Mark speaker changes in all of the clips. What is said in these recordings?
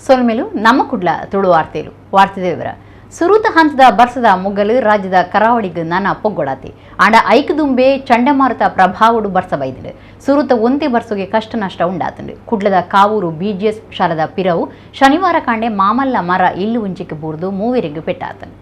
Speaker 1: ಸೋಲ್ಮೇಲು ನಮ್ಮ ಕುಡ್ಲ ತುಳು ವಾರ್ತೆಲು ವಾರ್ತೆದ ವಿವರ ಸುರುತ ಹಂತದ ಬರ್ಸದ ಮುಗ್ಗಲು ರಾಜ್ಯದ ಕರಾವಳಿಗೆ ನಾನಾ ಪೊಗ್ಗೊಡಾತಿ ಆಂಡ ಐಕದುಂಬೆ ಚಂಡಮಾರುತ ಪ್ರಭಾವಡು ಬರ್ಸಬೈದಿದೆ ಸುರುತ ಒಂತೆ ಬರ್ಸುಗೆ ಕಷ್ಟ ನಷ್ಟ ಉಂಡಾತಂಡು ಕುಡ್ಲದ ಕಾವೂರು ಬಿಜಿಎಸ್ ಶಾಲದ ಪಿರವು ಶನಿವಾರ ಕಾಂಡೆ ಮಾಮಲ್ಲ ಮರ ಇಲ್ಲು ಉಂಚಿಕೆ ಬೂರ್ದು ಮೂವರಿಗೆ ಪೆಟ್ಟಾತಂಡು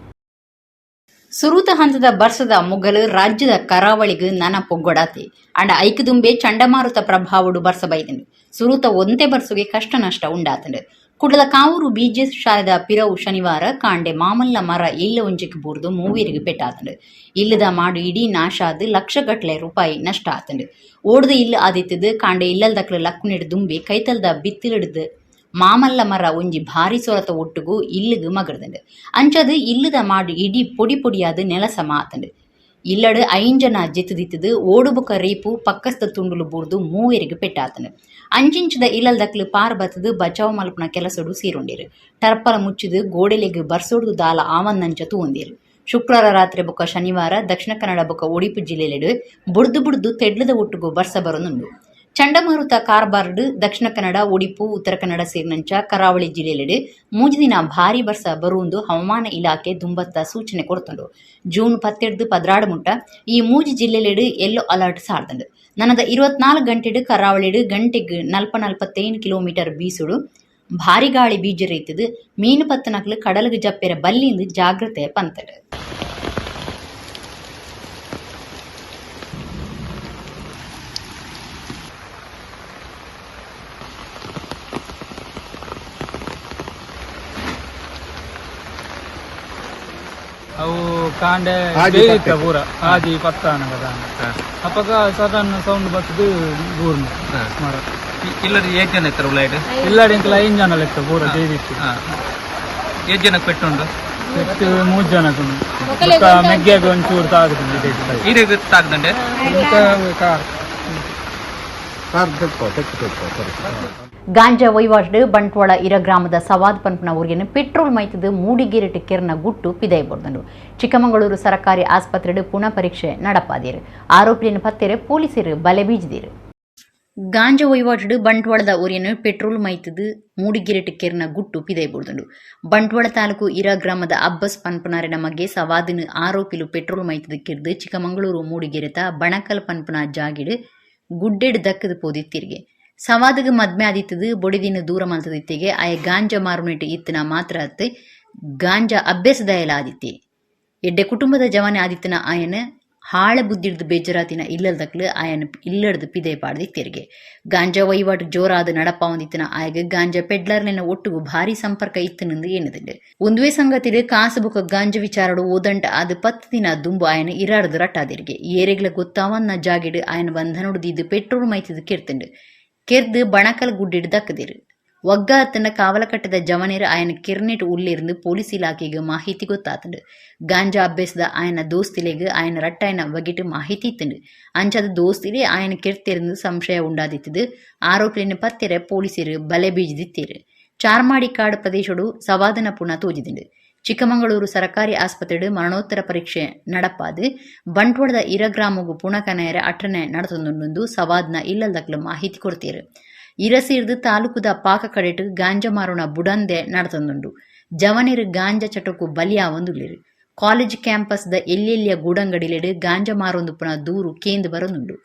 Speaker 1: ಸುರುತ ಹಂತದ ಬರ್ಸದ ಮುಗ್ಗಲು ರಾಜ್ಯದ ಕರಾವಳಿಗೆ ನಾನಾ ಪೊಗ್ಗೊಡಾತಿ ಆಂಡ ಐಕದುಂಬೆ ಚಂಡಮಾರುತ ಪ್ರಭಾವಡು ಬರ್ಸಬೈದಿದೆ ಸುರುತ ಒಂತೆ ಬರ್ಸುಗೆ ಕಷ್ಟ ನಷ್ಟ ಉಂಡಾತಂಡು ಕುಡ್ಲದ ಕಾವೂರು ಬಿಜಿಎಸ್ ಶಾಲೆದ ಪಿರವು ಶನಿವಾರ ಕಾಂಡೆ ಮಾಮಲ್ಲ ಮರ ಇಲ್ಲ ಒಂಜಿಗೆ ಬೂರ್ದು ಮೂವರಿಗೆ ಪೆಟ್ಟಾತಂಡು ಇಲ್ಲದ ಮಾಡು ಇಡೀ ನಾಶ ಆದು ಲಕ್ಷಗಟ್ಟಲೆ ರೂಪಾಯಿ ನಷ್ಟ ಆತಂಡು ಓಡ್ದು ಇಲ್ಲ ಆದಿತ್ತದು ಕಾಂಡೆ ಇಲ್ಲದಕ್ಲ ಲಕ್ಕುನಿಡು ದುಂಬಿ ಕೈತಲ್ದ ಬಿತ್ತಿಲಿಡ್ದು ಮಾಮಲ್ಲ ಮರ ಒಂಜಿ ಭಾರಿ ಸೊರತ ಒಟ್ಟುಗೂ ಇಲ್ಲಿಗೆ ಮಗಡ್ದಂಡು ಅಂಚದು ಇಲ್ಲದ ಮಾಡು ಇಡೀ ಪೊಡಿ ಪೊಡಿಯಾದ ನೆಲಸ ಮಾತಂಡು ಇಲ್ಲಡು ಐಂಜನ ಜೆತ್ತದಿತ್ತದು ಓಡುಬುಕ ರೇಪು ಪಕ್ಕಸ್ತ ತುಂಡುಲು ಬೂರ್ದು ಮೂವರಿಗೆ ಪೆಟ್ಟಾತಂಡು ಅಂಚಿಂಚದ ಇಲ್ಲದಕ್ಲು ಪಾರ್ ಬತ್ತದು ಬಚಾವ್ ಮಲ್ಪನ ಕೆಲಸಡು ಸೀರೊಂಡಿರು ಟರ್ಪಲ ಮುಚ್ಚಿದು ಗೋಡೆಲೆಗೆ ಬರ್ಸೋಡು ದಾಲ ಆವನ್ನಂಚ ತೂಂದಿರು ಶುಕ್ರವಾರ ರಾತ್ರಿ ಬೊಕ್ಕ ಶನಿವಾರ ದಕ್ಷಿಣ ಕನ್ನಡ ಬೊಕ್ಕ ಉಡುಪಿ ಜಿಲ್ಲೆಲೆಡು ಬುಡ್ದು ತೆಡ್ಲದ ಒಟ್ಟುಗೂ ಬರ್ಸ ಬರೋನುಂಡು ಚಂಡಮಾರುತ ಕಾರ್ಬಾರ್ಡು ದಕ್ಷಿಣ ಕನ್ನಡ ಉಡುಪು ಉತ್ತರ ಕನ್ನಡ ಸೇರಿನಂಚ ಕರಾವಳಿ ಜಿಲ್ಲೆಲೆಡು ಮೂಜಿ ದಿನ ಭಾರಿ ಬರ್ಸ ಬರುವುದು ಹವಾಮಾನ ಇಲಾಖೆ ದುಂಬತ್ತ ಸೂಚನೆ ಕೊಡ್ತಂಡು ಜೂನ್ 17 ಮುಟ್ಟ ಈ ಮೂಜಿ ಜಿಲ್ಲೆಲೆಡು ಯೆಲ್ಲೋ ಅಲರ್ಟ್ ಸಾರ್ದಂಡು ನನದ 24 ಗಂಟೆಡು ಕರಾವಳಿಡು ಗಂಟೆಗೆ 40-45 ಕಿಲೋಮೀಟರ್ ಬೀಸುಡು ಭಾರಿ ಗಾಳಿ ಬೀಜರೈತದು ಮೀನು ಪತ್ತನಕ್ಲು ಕಡಲಿಗೆ ಜಪ್ಪೆರ ಬಲ್ಲಿಂದು ಜಾಗ್ರತೆ ಪಂತಡು
Speaker 2: ಅವು ಕಾಂಡೆ ಬೇರಿತ್ತ ಪೂರ ಆದಿ ಪತ್ತಾನ ಕದ ಅಪ್ಪಗ ಸಡನ್ ಸೌಂಡ್ ಬರ್ತದು ಗೂರ್ನ ಮರ
Speaker 3: ಇಲ್ಲಡಿ 8 ಜನ ಇತ್ತರ ಉಳ್ಳಾಯ್ಡು
Speaker 2: ಇಲ್ಲಡಿ ಇಂಕಲ 5 ಜನ ಲೆಕ್ಕ ಪೂರ ಬೇರಿತ್ತು
Speaker 3: 8 ಜನಕ್ಕೆ ಪೆಟ್ಟುಂಡು
Speaker 2: ಪೆಟ್ಟು 3 ಜನಕ್ಕೆ ಮೆಗ್ಗೆಗೆ ಒಂಚೂರು ತಾಗುತ್ತದೆ
Speaker 3: ಈರೆಗೆ ತಾಗ್ದಂಡೆ
Speaker 2: ಕಾರ್
Speaker 1: ಗಾಂಜಾ ವಹಿವಾಟು ಬಂಟ್ವಾಳ ಇರ ಗ್ರಾಮದ ಸವಾದ್ ಪಂಪನ ಊರಿನ ಪೆಟ್ರೋಲ್ ಮೈತದು ಮೂಡಿಗೆರೆಟ್ ಕೆರ್ನ ಗುಟ್ಟು ಪಿದೈ ಬೊಡ್ದಂಡು ಚಿಕ್ಕಮಗಳೂರು ಸರ್ಕಾರಿ ಆಸ್ಪತ್ರೆಡು ಪುನಃ ಪರೀಕ್ಷೆ ನಡಪಾದಿರು ಆರೋಪಿಯನ್ನು ಪತ್ತೆರೆ ಪೊಲೀಸರು ಬಲೆ ಬೀಜದಿರು ಗಾಂಜಾ ವಹಿವಾಟು ಬಂಟ್ವಾಳದ ಊರಿನ ಪೆಟ್ರೋಲ್ ಮೈತದು ಮೂಡಿಗೆರೆಟ್ ಕೆರ್ನ ಗುಟ್ಟು ಪಿದೈ ಬೊಡ್ದಂಡು ಬಂಟ್ವಾಳ ತಾಲೂಕು ಇರ ಗ್ರಾಮದ ಅಬ್ಬಸ್ ಪನ್ಪನಾರಿನ ಮಗೆ ಸವಾದಿನ ಆರೋಪಿಲು ಪೆಟ್ರೋಲ್ ಮೈತದು ಕೆರ್ದು ಚಿಕ್ಕಮಗಳೂರು ಮೂಡಿಗೆರೆತ ಬಣಕಲ್ ಪನ್ಪನ ಜಾಗಿಡು ಗುಡ್ಡೆಡ್ ದಕ್ಕದು ಪೋದಿತ್ತಿರ್ಗೆ ಸವಾದಗ ಮದ್ಮೆ ಆದಿತ್ತದು ಬೊಡಿದಿನ ದೂರ ಮಲ್ತದಿತ್ತಿಗೆ ಆಯ ಗಾಂಜಾ ಮಾರುನೆಟ್ ಇತ್ತನ ಮಾತ್ರ ಅತ್ತೆ ಗಾಂಜಾ ಅಭ್ಯಾಸದಾಯಲ ಆದಿತ್ತಿ ಎಡ್ಡೆ ಕುಟುಂಬದ ಜವಾನೆ ಆದಿತ್ತನ ಆಯನ ಹಾಳ ಬುದ್ಧಿಡ್ದು ಬೇಜರಾತಿನ ಇಲ್ಲದಕ್ಲು ಆಯನ ಇಲ್ಲಡ್ದು ಪಿದೆ ಪಾಡ್ದಿತ್ತಿರ್ಗೆ ಗಾಂಜಾ ವಹಿವಾಟು ಜೋರಾದ ನಡಪ ಹೊಂದಿತ್ತನ ಆಯಗ ಗಾಂಜಾ ಪೆಡ್ಲರ್ಲಿನ ಒಟ್ಟುಗು ಭಾರಿ ಸಂಪರ್ಕ ಇತ್ತನೆಂದು ಏನದಿದೆ ಒಂದುವೇ ಸಂಗತಿಡು ಕಾಸು ಬುಕ ಗಾಂಜಾ ವಿಚಾರಡು ಓದಂಟ ಅದು 10 ದಿನ ದುಂಬು ಆಯನ ಇರಾಡ್ದು ರಟ್ಟಾದಿರ್ಗೆ ಏರೆಗ್ಲ ಗೊತ್ತಾವನ್ನ ಜಾಗಿಡು ಆಯನ ಬಂಧನೊಡ್ದಿದ್ದು ಪೆಟ್ರೋಲ್ ಮೈತಿದ್ದು ಕೆರ್ತಂಡು ಕೆರ್ದು ಬಣಕಲ್ ಗುಡ್ಡಿಡ್ ದಕ್ಕದಿರು ಒಗ್ಗ ಅತ್ತನ ಕಾವಲಕಟ್ಟದ ಜವನೇರು ಆಯನ ಕಿರ್ನೆಟ್ ಉಳ್ಳಿருந்து ಪೊಲೀಸ್ ಇಲಾಖೆಗೆ ಮಾಹಿತಿ ಗೊತ್ತಾತಂಡು ಗಾಂಜಾ ಅಭ್ಯಾಸದ ಆಯನ ದೋಸ್ತಿಲೆಗೆ ಆಯನ ರಟ್ಟಾಯನ ಬಗೆಟ್ ಮಾಹಿತಿ ಇತ್ತಂಡು ಅಂಚದ ದೋಸ್ತಿಲೆ ಆಯನ ಕೆರ್ತಿருந்து ಸಂಶಯ ಉಂಡಾದಿತ್ತದು ಆರೋಪಿಯನ್ನು ಪತ್ತೆರೆ ಪೊಲೀಸರು ಬಲೆ ಬೀಜದಿತ್ತೇರು ಚಾರ್ಮಾಡಿ ಕಾಡು ಪ್ರದೇಶಡು ಸವಾದನ ಪುನಃ ತೋಜಿದಿಂಡು ಚಿಕ್ಕಮಗಳೂರು ಸರ್ಕಾರಿ ಆಸ್ಪತ್ರೆಡು ಮರಣೋತ್ತರ ಪರೀಕ್ಷೆ ನಡಪಾದು ಬಂಟ್ವಾಳದ ಇರ ಗ್ರಾಮಗೂ ಪುಣಕನೆಯರ ಅಟ್ಟನೆ ನಡೆತೊಂದು ಸವಾದ್ನ ಇಲ್ಲದಕ್ಲು ಮಾಹಿತಿ ಕೊಡ್ತೀರು ಇರ ಸೇರ್ದು ತಾಲೂಕುದ ಪಾಕ ಕಡೆಟು ಗಾಂಜಾ ಮಾರೋಣ ಬುಡಂದೆ ನಡೆತೊಂದುಂಡು ಜವನಿರು ಗಾಂಜಾ ಚಟಕು ಬಲಿಯಾವೊಂದುಳ್ಳಿರು ಕಾಲೇಜ್ ಕ್ಯಾಂಪಸ್ದ ಎಲ್ಲೆಲ್ಲಿಯ ಗೂಡಂಗಡಿಲೆಡು ಗಾಂಜಾ ಮಾರೊಂದು ಪುನಃ ದೂರು ಕೇಂದ್ರ ಬರೊಂದುಂಡು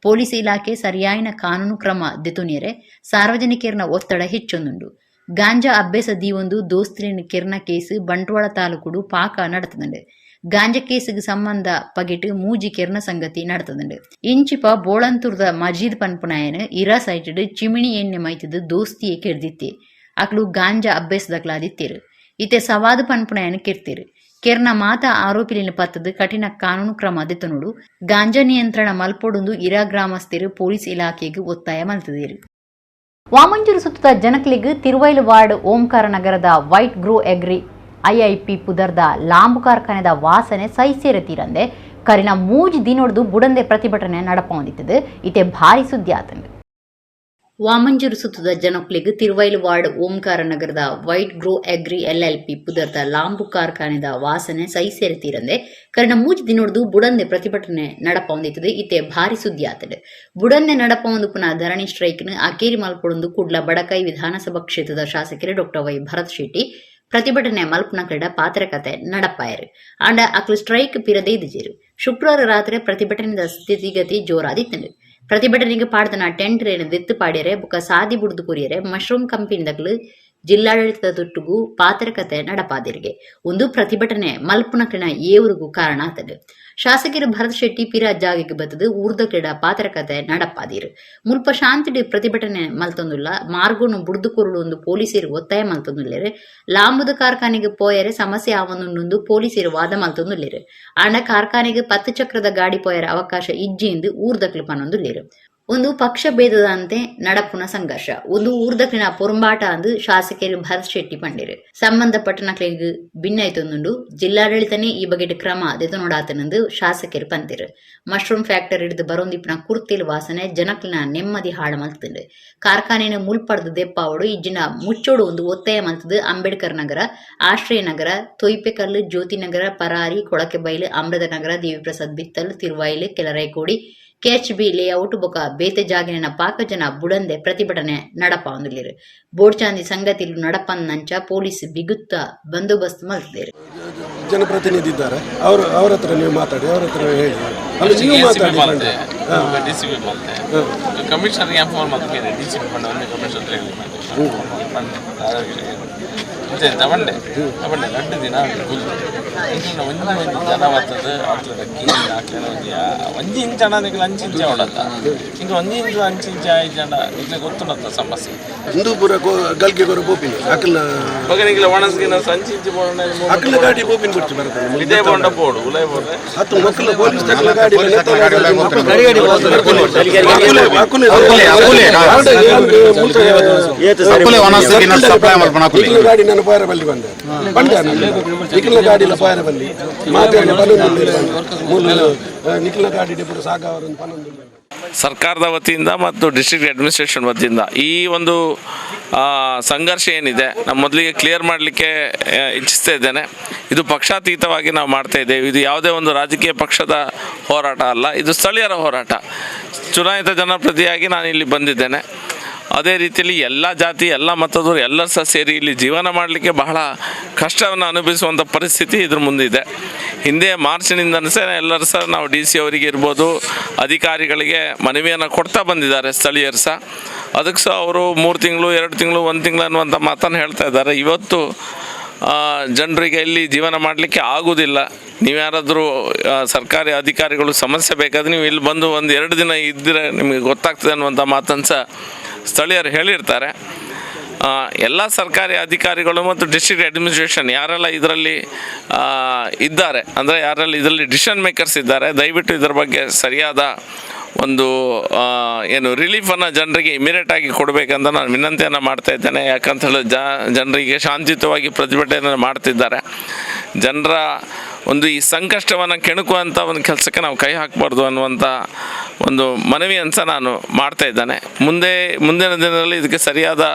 Speaker 1: ಪೊಲೀಸ್ ಇಲಾಖೆ ಸರಿಯಾಯಿನ ಕಾನೂನು ಕ್ರಮ ದೆತೊನಿಯರೆ ಸಾರ್ವಜನಿಕರನ ಒತ್ತಡ ಹೆಚ್ಚೊಂದುಂಡು ಗಾಂಜಾ ಅಭ್ಯಾಸ ದೀವೊಂದು ದೋಸ್ತಿಲಿನ ಕೆರ್ನ ಕೇಸು ಬಂಟ್ವಾಳ ತಾಲೂಕುಡು ಪಾಕ ನಡತದಂಡು ಗಾಂಜಾ ಕೇಸಿಗೆ ಸಂಬಂಧ ಪಗೆಟ್ ಮೂಜಿ ಕೆರ್ನ ಸಂಗತಿ ನಡತದಂಡು ಇಂಚಿಪ ಬೋಳಂತೂರ್ದ ಮಜೀದ್ ಪನ್ಪನಾಯನ ಇರಾ ಸೈಟಡ್ ಚಿಮಿಣಿ ಎಣ್ಣೆ ಮೈತದು ದೋಸ್ತಿಯೇ ಕೆರ್ದಿತ್ತೆ ಅಕ್ಲು ಗಾಂಜಾ ಅಭ್ಯಾಸದಕ್ಲಾದಿತ್ತೇರು ಇತೆ ಸವಾದ ಪನ್ಪನಾಯನ ಕೆರ್ತಿರು ಕೆರ್ನ ಮಾತ ಆರೋಪಿಲಿನ ಪತ್ತದು ಕಠಿಣ ಕಾನೂನು ಕ್ರಮ ದೆತನೋಡು ಗಾಂಜಾ ನಿಯಂತ್ರಣ ಮಲ್ಪೊಡೊಂದು ಇರಾ ಗ್ರಾಮಸ್ಥರು ಪೊಲೀಸ್ ಇಲಾಖೆಗೆ ಒತ್ತಾಯ ಮಲ್ತದೇರು ವಾಮಂಜೂರು ಸುತ್ತದ ಜನಕಲಿಗೆ ತಿರುವೈಲು ವಾರ್ಡ್ ಓಂಕಾರ ನಗರದ ವೈಟ್ ಗ್ರೋ ಎಗ್ರಿ ಐಐಪಿ ಪುದರ್ದ ಲಾಂಬು ಕಾರ್ಖಾನೆದ ವಾಸನೆ ಸೈಸೇರತೀರಂದೆ ಕರಿನ ಮೂಜಿ ದಿನೊಡ್ದು ಬುಡಂದೆ ಪ್ರತಿಭಟನೆ ನಡಪ ಹೊಂದಿತ್ತದು ಇತೆ ಭಾರಿ ಸುದ್ದಿ ಆತಂದು ವಾಮಂಜೂರು ಸುತ್ತದ ಜನಕ್ಲಿಗೆ ತಿರುವೈಲು ವಾರ್ಡ್ ಓಂಕಾರ ನಗರದ ವೈಟ್ ಗ್ರೋ ಅಗ್ರಿ LLP ಪುದರ್ದ ಲಾಂಬು ಕಾರ್ಖಾನೆದ ವಾಸನೆ ಸೈಸೇರಿತೀರಂದೆ ಕಾರಣ ಮೂಜಿ ದಿನೋಡ್ದು ಬುಡಂದೆ ಪ್ರತಿಭಟನೆ ನಡಪೊಂದಿತ್ತದೆ ಇತ್ತೆ ಭಾರಿ ಸುದ್ದಿ ಆತದೆ ಬುಡಂದೆ ನಡಪೊಂದು ಪುನಃ ಧರಣಿ ಸ್ಟ್ರೈಕ್ನ ಅಕೇರಿ ಮಲ್ಪೊಂದು ಕುಡ್ಲ ಬಡಕೈ ವಿಧಾನಸಭಾ ಕ್ಷೇತ್ರದ ಶಾಸಕರು ಡಾಕ್ಟರ್ ವೈ ಭರತ್ ಶೆಟ್ಟಿ ಪ್ರತಿಭಟನೆ ಮಲ್ಪನ ಕ್ರೀಡ ಪಾತ್ರಕತೆ ನಡಪಾಯರು ಆಂಡ ಅಕ್ಲು ಸ್ಟ್ರೈಕ್ ಪಿರದೇ ಇದ್ದಿರು ಶುಕ್ರವಾರ ರಾತ್ರಿ ಪ್ರತಿಭಟನೆದ ಸ್ಥಿತಿಗತಿ ಜೋರಾದಿತ್ತಂಡು ಪ್ರತಿಭಟನೆಗೆ ಪಾಡ್ದನ ಟೆಂಟ್ ರೇನು ದೆತ್ತು ಪಾಡ್ಯರೆ ಬುಕ್ಕ ಸಾದಿ ಬುಡ್ದು ಕುರಿಯರೆ ಮಶ್ರೂಮ್ ಕಂಪನಿದಗಳು ಜಿಲ್ಲಾಡಳಿತದ ತೊಟ್ಟುಗೂ ಪಾತ್ರಕತೆ ನಡಪಾದಿರಿಗೆ ಒಂದು ಪ್ರತಿಭಟನೆ ಮಲ್ಪುನ ಕ್ರೀಡ ಏವರಿಗೂ ಕಾರಣ ಆತದೆ ಶಾಸಕರು ಭರತ್ ಶೆಟ್ಟಿ ಪಿರ ಜಾಗಿಗೆ ಬತ್ತದು ಊರ್ದ ಕ್ರೀಡ ಪಾತ್ರಕತೆ ನಡಪಾದಿರು ಮುಲ್ಪ ಶಾಂತಿಡಿ ಪ್ರತಿಭಟನೆ ಮಲ್ತೊಂದುಲ್ಲ ಮಾರ್ಗುನು ಬುಡ್ದು ಕುರುಡು ಒಂದು ಪೊಲೀಸರು ಒತ್ತಾಯ ಮಲ್ತೊಂದುಲ್ಲೇರು ಲಾಂಬುದ ಕಾರ್ಖಾನೆಗೆ ಪೋಯರೆ ಸಮಸ್ಯೆ ಆವೊಂದು ಪೊಲೀಸರು ವಾದ ಮಲ್ತೊಂದುಲ್ಲೇರು ಆಂಡ ಕಾರ್ಖಾನೆಗೆ 10 ಚಕ್ರದ ಗಾಡಿ ಪೋಯರ ಅವಕಾಶ ಇಜ್ಜಿಂದು ಊರ್ದಕ್ಲು ಪನೊಂದುಲ್ಲೇರು ಒಂದು ಪಕ್ಷ ಭೇದದಂತೆ ನಡಪುನ ಸಂಘರ್ಷ ಒಂದು ಊರ್ದಕ್ಲಿನ ಪೊರಂಬಾಟ ಅಂದು ಶಾಸಕರು ಭರತ್ ಶೆಟ್ಟಿ ಪಂಡಿರು ಸಂಬಂಧಪಟ್ಟನಕ್ಲಿಗೆ ಭಿನ್ನಾಯ್ತೊಂದುಂಡು ಜಿಲ್ಲಾಡಳಿತನೇ ಈ ಬಗೆಟ್ ಕ್ರಮ ದೆತನೋಡಾತನೆಂದು ಶಾಸಕರು ಪಂತಿರು ಮಶ್ರೂಮ್ ಫ್ಯಾಕ್ಟರಿ ಹಿಡಿದು ಬರೋಂದಿಪ್ಪಿನ ಕುರ್ತಿಲ್ ವಾಸನೆ ಜನಕ್ಲಿನ ನೆಮ್ಮದಿ ಹಾಳು ಮಲ್ತಂಡು ಕಾರ್ಖಾನೆನ ಮುಲ್ಪಡ್ದು ದೆಪ್ಪಾವಡು ಇಜ್ಜಿನ ಮುಚ್ಚೋಡು ಒಂದು ಒತ್ತಾಯ ಮಲ್ತದು ಅಂಬೇಡ್ಕರ್ ನಗರ ಆಶ್ರಯ ನಗರ ತೊಯ್ಪೆಕಲ್ಲು ಜ್ಯೋತಿ ನಗರ ಪರಾರಿ ಕೊಳಕೆಬೈಲು ಅಮೃತ ನಗರ ದೇವಿಪ್ರಸಾದ್ ಬಿತ್ತಲ್ ತಿರುವಾಯಿಲು ಕೆಲರೈಕೋಡಿ KHB ಲೇಔಟ್ ಬೊಕ ಬೇತೆ ಜಾಗಿನ ಪಾಕ ಜನ ಬುಡಂದೆ ಪ್ರತಿಭಟನೆ ನಡಪಾಂದುಲ್ಲಿರು ಬೋಡ್ಚಾಂದಿ ಸಂಗತಿಲು ನಡಪನ್ನಂಚ ಪೊಲೀಸ್ ಬಿಗುತ್ತ ಬಂದೋಬಸ್ತ್ ಮಲ್ತಿದ್ದಾರೆ
Speaker 4: ಜನಪ್ರತಿನಿಧಿ ಇದ್ದಾರೆ ಅವ್ರ ಹತ್ರ ನೀವು ಮಾತಾಡಿ ಅವ್ರ ಹತ್ರ ಹೇಳಿ ಅಲ್ಲಿ ನೀವು ಮಾತಾಡಿ
Speaker 5: ಕಮಿಷನರ್ ಇನ್ಫಾರ್ಮ್ ಮಾಡ್ತೀನಿ DCP ಫಂಡ್ ಒಂದು ಕಮಿಷನರ್ ಹೇಳಿ ತಗೊಂಡೆ 2 ದಿನ ಒಂದು ಜನ ಬರ್ತದೆ ಒಂದು ಇಂಚ್ ಹಣ ನಿಮಗೆ 5 ಇಂಚ್ ಹೊಡಲ್ಲ ಈಗ 1 ಇಂಚ್ 5 ಇಂಚ್ 5 ಜನ ನಿಮಗೆ ಗೊತ್ತುಂಟ ಸಮಸ್ಯೆ
Speaker 4: ಹಿಂದೂಪುರ ಗಲ್ಗೆ ಗೊರ ಬೋಪಿನ ಅಕಲ್ನ
Speaker 5: ಬಗನಿಗೆ ಒಣಸ್ಗಿನ 5 ಇಂಚ್ ಬೋಣ
Speaker 4: ಅಕಲ್ನ ಗಾಡಿ ಬೋಪಿನ ಬಿಟ್ಟು ಬರ್ತದೆ
Speaker 5: ಇದೇ ಬೋಂಡ ಬೋಡು ಉಲೈ ಬೋಡೆ
Speaker 4: ಹತ್ತು ಮಕ್ಕಳು ಪೊಲೀಸ್ ತಕಲ ಗಾಡಿ ಗಾಡಿ ನಾನು ಪಾರ ಬಲ್ಲಿ ಬಂದೆ ನಿಖಿಲ ಗಾಡಿಲ ಪಾರ ಬಲ್ಲಿ ಮಾತಾಡಿ ನಿಖಿಲ ಗಾಡಿ ಡೆಪುಟ ಸಾಗವರನ್ನು ಪನ್ನೊಂದು
Speaker 5: ಸರ್ಕಾರದ ವತಿಯಿಂದ ಮತ್ತು ಡಿಸ್ಟ್ರಿಕ್ಟ್ ಅಡ್ಮಿನಿಸ್ಟ್ರೇಷನ್ ವತಿಯಿಂದ ಈ ಒಂದು ಸಂಘರ್ಷ ಏನಿದೆ ನಾನು ಮೊದಲಿಗೆ ಕ್ಲಿಯರ್ ಮಾಡಲಿಕ್ಕೆ ಇಚ್ಛಿಸ್ತಾ ಇದ್ದೇನೆ. ಇದು ಪಕ್ಷಾತೀತವಾಗಿ ನಾವು ಮಾಡ್ತಾ ಇದ್ದೇವೆ. ಇದು ಯಾವುದೇ ಒಂದು ರಾಜಕೀಯ ಪಕ್ಷದ ಹೋರಾಟ ಅಲ್ಲ, ಇದು ಸ್ಥಳೀಯರ ಹೋರಾಟ. ಚುನಾಯಿತ ಜನಪ್ರತಿನಿಧಿಯಾಗಿ ನಾನು ಇಲ್ಲಿ ಬಂದಿದ್ದೇನೆ. ಅದೇ ರೀತಿಯಲ್ಲಿ ಎಲ್ಲ ಜಾತಿ ಎಲ್ಲ ಮತದವರು ಎಲ್ಲರೂ ಸಹ ಸೇರಿ ಇಲ್ಲಿ ಜೀವನ ಮಾಡಲಿಕ್ಕೆ ಬಹಳ ಕಷ್ಟವನ್ನು ಅನುಭವಿಸುವಂಥ ಪರಿಸ್ಥಿತಿ ಇದ್ರ ಮುಂದಿದೆ. ಹಿಂದೆ ಮಾರ್ಚ್ನಿಂದ ಸಹ ಎಲ್ಲರೂ ಸಹ ನಾವು DC ಅವರಿಗೆ ಇರ್ಬೋದು, ಅಧಿಕಾರಿಗಳಿಗೆ ಮನವಿಯನ್ನು ಕೊಡ್ತಾ ಬಂದಿದ್ದಾರೆ ಸ್ಥಳೀಯರು ಸಹ. ಅದಕ್ಕೆ ಸಹ ಅವರು 3 ತಿಂಗಳು 2 ತಿಂಗಳು 1 ತಿಂಗಳು ಅನ್ನುವಂಥ ಮಾತನ್ನು ಹೇಳ್ತಾ ಇದ್ದಾರೆ. ಇವತ್ತು ಜನರಿಗೆ ಇಲ್ಲಿ ಜೀವನ ಮಾಡಲಿಕ್ಕೆ ಆಗೋದಿಲ್ಲ. ನೀವು ಯಾರಾದರೂ ಸರ್ಕಾರಿ ಅಧಿಕಾರಿಗಳು ಸಮಸ್ಯೆ ಬೇಕಾದರೆ ನೀವು ಇಲ್ಲಿ ಬಂದು 1-2 ದಿನ ಇದ್ದರೆ ನಿಮಗೆ ಗೊತ್ತಾಗ್ತದೆ ಅನ್ನುವಂಥ ಮಾತನ್ನು ಸಹ ಸ್ಥಳೀಯರು ಹೇಳಿರ್ತಾರೆ. ಎಲ್ಲ ಸರ್ಕಾರಿ ಅಧಿಕಾರಿಗಳು ಮತ್ತು ಡಿಸ್ಟ್ರಿಕ್ಟ್ ಅಡ್ಮಿನಿಸ್ಟ್ರೇಷನ್ ಯಾರೆಲ್ಲ ಇದರಲ್ಲಿ ಇದ್ದಾರೆ, ಅಂದರೆ ಯಾರೆಲ್ಲ ಇದರಲ್ಲಿ ಡಿಸಿಷನ್ ಮೇಕರ್ಸ್ ಇದ್ದಾರೆ, ದಯವಿಟ್ಟು ಇದರ ಬಗ್ಗೆ ಸರಿಯಾದ ಒಂದು ರಿಲೀಫನ್ನು ಜನರಿಗೆ ಇಮಿಡಿಯೇಟಾಗಿ ಕೊಡಬೇಕಂತ ನಾನು ವಿನಂತಿಯನ್ನು ಮಾಡ್ತಾ ಇದ್ದೇನೆ. ಯಾಕಂತ ಹೇಳಿದ್ರೆ ಜನರಿಗೆ ಶಾಂತಿಯುತವಾಗಿ ಪ್ರತಿಭಟನೆ ಮಾಡ್ತಿದ್ದಾರೆ. ಜನರ ಒಂದು ಈ ಸಂಕಷ್ಟವನ್ನು ಕೆಣಕುವಂಥ ಒಂದು ಕೆಲಸಕ್ಕೆ ನಾವು ಕೈ ಹಾಕಬಾರ್ದು ಅನ್ನುವಂಥ ಒಂದು ಮನವಿಯನ್ನು ಸಹ ನಾನು ಮಾಡ್ತಾ ಇದ್ದೇನೆ. ಮುಂದಿನ ದಿನದಲ್ಲಿ ಇದಕ್ಕೆ ಸರಿಯಾದ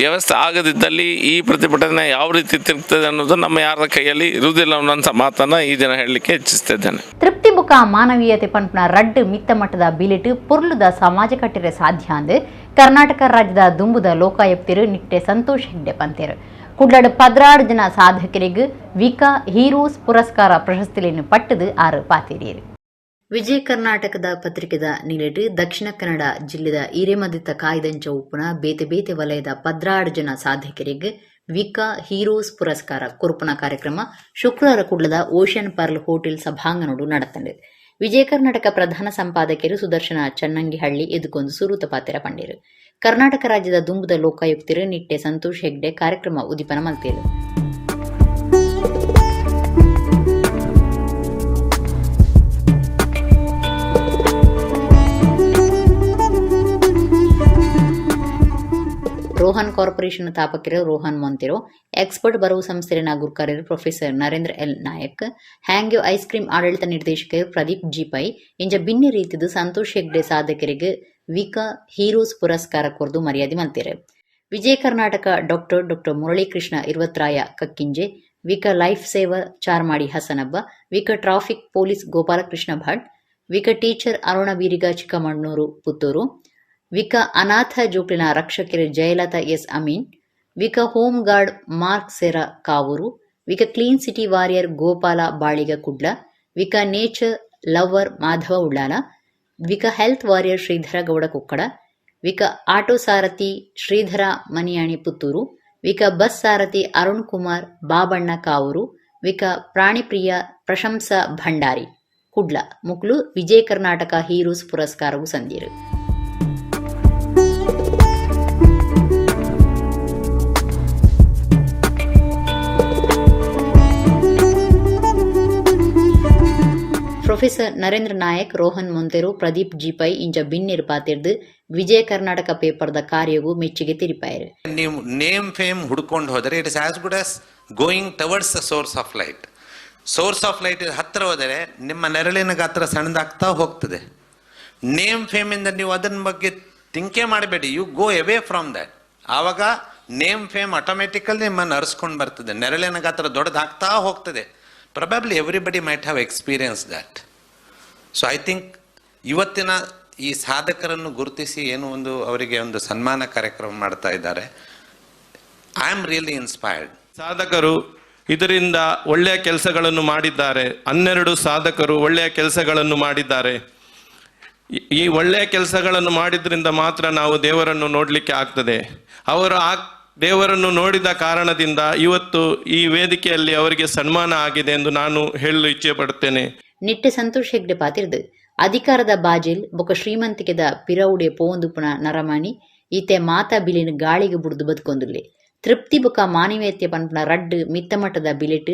Speaker 5: ವ್ಯವಸ್ಥೆ ಆಗದಿದ್ದಲ್ಲಿ ಈ ಪ್ರತಿಭಟನೆ ಯಾವ ರೀತಿ ತಿರುಗ್ತದೆ ಅನ್ನೋದು ನಮ್ಮ ಯಾರ ಕೈಯಲ್ಲಿ ಇರುವುದಿಲ್ಲ ಅನ್ನೋಂಥ ಮಾತನ್ನು ಈ ದಿನ ಹೇಳಲಿಕ್ಕೆ ಇಚ್ಛಿಸ್ತಾ ಇದ್ದೇನೆ.
Speaker 1: ತೃಪ್ತಿ ಬುಕ ಮಾನವೀಯತೆ ಪಂಪನ ರಡ್ಡು ಮಿತ್ತ ಮಟ್ಟದ ಬಿಲಿಟ್ ಪುರ್ಲುದ ಸಮಾಜ ಕಟ್ಟಿರೆ ಸಾಧ್ಯ ಅಂದು ಕರ್ನಾಟಕ ರಾಜ್ಯದ ದುಂಬುದ ಲೋಕಾಯುಕ್ತರು ನಿಟ್ಟೆ ಸಂತೋಷ್ ಹೆಗ್ಡೆ ಪಂತೇರು ಕುಡ್ಲಾಡು 16 ಜನ ಸಾಧಕರಿಗೆ ವಿಕಾ ಹೀರೋಸ್ ಪುರಸ್ಕಾರ ಪ್ರಶಸ್ತಿಯನ್ನು ಪಟ್ಟದು 6 ಪಾತಿರಿಯರು. ವಿಜಯ ಕರ್ನಾಟಕದ ಪತ್ರಿಕೆದ ನೀಲಿಟ್ಟು ದಕ್ಷಿಣ ಕನ್ನಡ ಜಿಲ್ಲೆದ ಹಿರೇಮದಿತ್ತ ಕಾಯ್ದಂಚ ಉಪ್ಪುನ ಬೇತೆ ಬೇತೆ ವಲಯದ 16 ಜನ ಸಾಧಕರಿಗೆ ವಿಕಾ ಹೀರೋಸ್ ಪುರಸ್ಕಾರ ಕೊರುಪುನ ಕಾರ್ಯಕ್ರಮ ಶುಕ್ರವಾರ ಕುಡ್ಲದ ocean pearl hotel ಸಭಾಂಗಣಡು ನಡೆತಂಡು. Vijaya Karnataka ಪ್ರಧಾನ ಸಂಪಾದಕರು ಸುದರ್ಶನ ಚನ್ನಂಗಿಹಳ್ಳಿ ಎದುಕೊಂದು ಸುರೂತ ಪಾತ್ರ ಪಂಡಿರು. ಕರ್ನಾಟಕ ರಾಜ್ಯದ ದುಂಬುದ ಲೋಕಾಯುಕ್ತರು ನಿಟ್ಟೆ ಸಂತೋಷ್ ಹೆಗ್ಡೆ ಕಾರ್ಯಕ್ರಮ ಉದ್ದೀಪನ ಮಲ್ತೇರು. ರೋಹನ್ ಕಾರ್ಪೊರೇಷನ್ ತಾಪಕಿರು ರೋಹನ್ ಮೊಂತಿರೋ, ಎಕ್ಸ್ಪರ್ಟ್ ಬರವು ಸಂಸ್ಥೆಯ ಗುರುಕಾರ್ಯರು professor Narendra L Nayak, Hangyo ice cream ಆಡಳಿತ ನಿರ್ದೇಶಕರು ಪ್ರದೀಪ್ ಜಿ ಪೈ ಇಂಜ ಭಿನ್ನ ರೀತಿದು ಸಂತೋಷ್ ಹೆಗ್ಡೆ ಸಾಧಕರಿಗೆ ವಿಕ ಹೀರೋಸ್ ಪುರಸ್ಕಾರ ಕೊರ್ದು ಮರ್ಯಾದೆ ಮಲ್ತಿರು. ವಿಜಯ ಕರ್ನಾಟಕ ಡಾಕ್ಟರ್ ಮುರಳೀಕೃಷ್ಣ ಇರುವತ್ರಾಯ ಕಕ್ಕಿಂಜೆ, ವಿಕ ಲೈಫ್ ಸೇವರ್ ಚಾರ್ಮಾಡಿ ಹಸನಬ್ಬ, ವಿಕ ಟ್ರಾಫಿಕ್ ಪೊಲೀಸ್ ಗೋಪಾಲಕೃಷ್ಣ ಭಟ್, ವಿಕ ಟೀಚರ್ ಅರುಣ ಬೀರಿಗ ಚಿಕ್ಕಮಣ್ಣೂರು ಪುತ್ತೂರು, ವಿಕ ಅನಾಥ ಜೋಕ್ಲಿನ ರಕ್ಷಕರು ಜಯಲತಾ ಎಸ್ ಅಮೀನ್, ವಿಕ ಹೋಮ್ ಗಾರ್ಡ್ ಮಾರ್ಕ್ ಸೆರ ಕಾವೂರು, ವಿಕ clean city warrior Gopala Baliga Kudla, ವಿಕ ನೇಚರ್ ಲವರ್ ಮಾಧವ ಉಳ್ಳಾಲ, ವಿಕ ಹೆಲ್ತ್ ವಾರಿಯರ್ ಶ್ರೀಧರ ಗೌಡ ಕುಕ್ಕಡ, ವಿಕ ಆಟೋ ಸಾರಥಿ ಶ್ರೀಧರ ಮನಿಯಾಣಿ ಪುತ್ತೂರು, ವಿಕ ಬಸ್ ಸಾರಥಿ ಅರುಣ್ ಕುಮಾರ್ ಬಾಬಣ್ಣ ಕಾವೂರು, ವಿಕ ಪ್ರಾಣಿಪ್ರಿಯ ಪ್ರಶಂಸಾ ಭಂಡಾರಿ ಕುಡ್ಲ ಮುಕ್ಲು ವಿಜಯ ಕರ್ನಾಟಕ ಹೀರೋಸ್ ಪುರಸ್ಕಾರವು ಸಂದಿರು. ಪ್ರೊಫೆಸರ್ ನರೇಂದ್ರ ನಾಯಕ್, ರೋಹನ್ ಮೊಂತೆರು, ಪ್ರದೀಪ್ ಜಿಪೈ ಇಂಚ ಬಿನ್ನಿರು ಪಾತಿರ್ದು ವಿಜಯ ಕರ್ನಾಟಕ ಪೇಪರ್ದ ಕಾರ್ಯಗೂ ಮೆಚ್ಚುಗೆ ತಿರಿಪಾಯರು.
Speaker 6: ನೀವು ನೇಮ್ ಫೇಮ್ ಹುಡ್ಕೊಂಡು ಹೋದರೆ it is as good as going towards the source of light. Source of light ಹತ್ತಿರ ಹೋದರೆ ನಿಮ್ಮ ನೆರಳಿನ ಗಾತ್ರ ಸಣ್ಣದಾಗ್ತಾ ಹೋಗ್ತದೆ. ನೇಮ್ ಫೇಮಿಂದ ನೀವು ಅದನ್ನ ಬಗ್ಗೆ ತಿಂಕೆ ಮಾಡಬೇಡಿ, you go away from that. ಆವಾಗ ನೇಮ್ ಫೇಮ್ ಆಟೋಮೆಟಿಕಲಿ ನಿಮ್ಮನ್ನು ಅರಿಸ್ಕೊಂಡು ಬರ್ತದೆ, ನೆರಳಿನ ಗಾತ್ರ ದೊಡ್ಡದಾಗ್ತಾ ಹೋಗ್ತದೆ. Probably everybody might have experience that. So I think ಇವತ್ತಿನ ಈ ಸಾಧಕರನ್ನು ಗುರುತಿಸಿ ಏನು ಒಂದು ಅವರಿಗೆ ಒಂದು ಸನ್ಮಾನ ಕಾರ್ಯಕ್ರಮ ಮಾಡ್ತಾ ಇದ್ದಾರೆ. I am really inspired.
Speaker 7: ಸಾಧಕರು ಇದರಿಂದ ಒಳ್ಳೆಯ ಕೆಲಸಗಳನ್ನು ಮಾಡಿದ್ದಾರೆ. 12 ಸಾಧಕರು ಒಳ್ಳೆಯ ಕೆಲಸಗಳನ್ನು ಮಾಡಿದ್ದಾರೆ. ಈ ಒಳ್ಳೆಯ ಕೆಲಸಗಳನ್ನು ಮಾಡಿದ್ರಿಂದ ಮಾತ್ರ ನಾವು ದೇವರನ್ನು ನೋಡಲಿಕ್ಕೆ ಆಗ್ತದೆ. ಅವರು ದೇವರನ್ನು ನೋಡಿದ ಕಾರಣದಿಂದ ಇವತ್ತು ಈ ವೇದಿಕೆಯಲ್ಲಿ ಅವರಿಗೆ ಸನ್ಮಾನ ಆಗಿದೆ ಎಂದು ನಾನು ಹೇಳಲು ಇಚ್ಛೆ ಪಡುತ್ತೇನೆ.
Speaker 1: ನಿಟ್ಟೆ ಸಂತೋಷ್ ಹೆಗ್ಡೆ ಪಾತಿರ್ದು ಅಧಿಕಾರದ ಬಾಜಿಲ್ ಬೊಕ ಶ್ರೀಮಂತಿಕೆದ ಪಿರವುಡೆ ಪೋಂದುಪುನ ನರಮಣಿ ಈತೆ ಮಾತಾ ಬಿಲಿನ ಗಾಳಿಗೆ ಬುಡ್ದು ಬದುಕೊಂದುಲ್ಲೆ. ತೃಪ್ತಿ ಬೊಕ ಮಾನವೀಯತೆ ಪನ್ಪುನ ರಡ್ಡು ಮಿತ್ತಮಟ್ಟದ ಬಿಲೆಟ್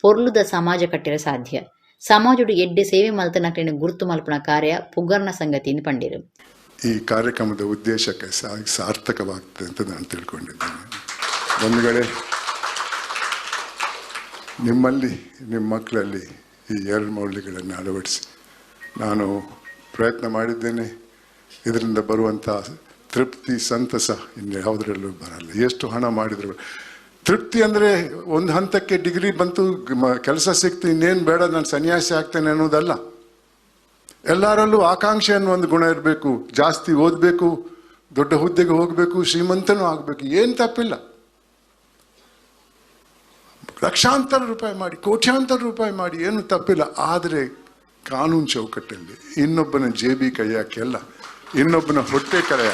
Speaker 1: ಪೊರ್ಲುದ ಸಮಾಜ ಕಟ್ಟಿರ ಸಾಧ್ಯ. ಸಮಾಜಡು ಎಡ್ಡೆ ಸೇವೆ ಮಲ್ತನಕ್ಲಿನ ಗುರುತು ಮಲ್ಪುನ ಕಾರ್ಯ ಪುಗರ್ನ ಸಂಗತಿಯಿಂದ ಪಂಡಿರು.
Speaker 8: ಈ ಕಾರ್ಯಕ್ರಮದ ಉದ್ದೇಶಕ್ಕೆ ಸಾರ್ಥಕವಾಗ್ತದೆ ಅಂತ ನಾನು ತಿಳ್ಕೊಂಡಿದ್ದೇನೆ. ಬಂಧುಗಳೇ, ನಿಮ್ಮಲ್ಲಿ ನಿಮ್ಮ ಮಕ್ಕಳಲ್ಲಿ ಈ 2 ಮೌಲ್ಯಗಳನ್ನು ಅಳವಡಿಸಿ ನಾನು ಪ್ರಯತ್ನ ಮಾಡಿದ್ದೇನೆ. ಇದರಿಂದ ಬರುವಂಥ ತೃಪ್ತಿ, ಸಂತಸ ಇನ್ನು ಯಾವುದರಲ್ಲೂ ಬರಲ್ಲ. ಎಷ್ಟು ಹಣ ಮಾಡಿದ್ರು ತೃಪ್ತಿ ಅಂದರೆ ಒಂದು ಹಂತಕ್ಕೆ ಡಿಗ್ರಿ ಬಂತು, ಕೆಲಸ ಸಿಕ್ತು, ಇನ್ನೇನು ಬೇಡ, ನಾನು ಸನ್ಯಾಸಿ ಆಗ್ತೇನೆ ಅನ್ನೋದಲ್ಲ. ಎಲ್ಲರಲ್ಲೂ ಆಕಾಂಕ್ಷೆ ಅನ್ನೋ ಒಂದು ಗುಣ ಇರಬೇಕು. ಜಾಸ್ತಿ ಓದಬೇಕು, ದೊಡ್ಡ ಹುದ್ದೆಗೆ ಹೋಗಬೇಕು, ಶ್ರೀಮಂತನೂ ಆಗಬೇಕು, ಏನು ತಪ್ಪಿಲ್ಲ. ಲಕ್ಷಾಂತರ ರೂಪಾಯಿ ಮಾಡಿ, ಕೋಟ್ಯಾಂತರ ರೂಪಾಯಿ ಮಾಡಿ, ಏನು ತಪ್ಪಿಲ್ಲ. ಆದರೆ ಕಾನೂನು ಚೌಕಟ್ಟಲ್ಲಿ ಇನ್ನೊಬ್ಬನ ಜೇಬಿ ಕೈಯಾಕೆಲ್ಲ, ಇನ್ನೊಬ್ಬನ ಹೊಟ್ಟೆ ಕಳೆಯ.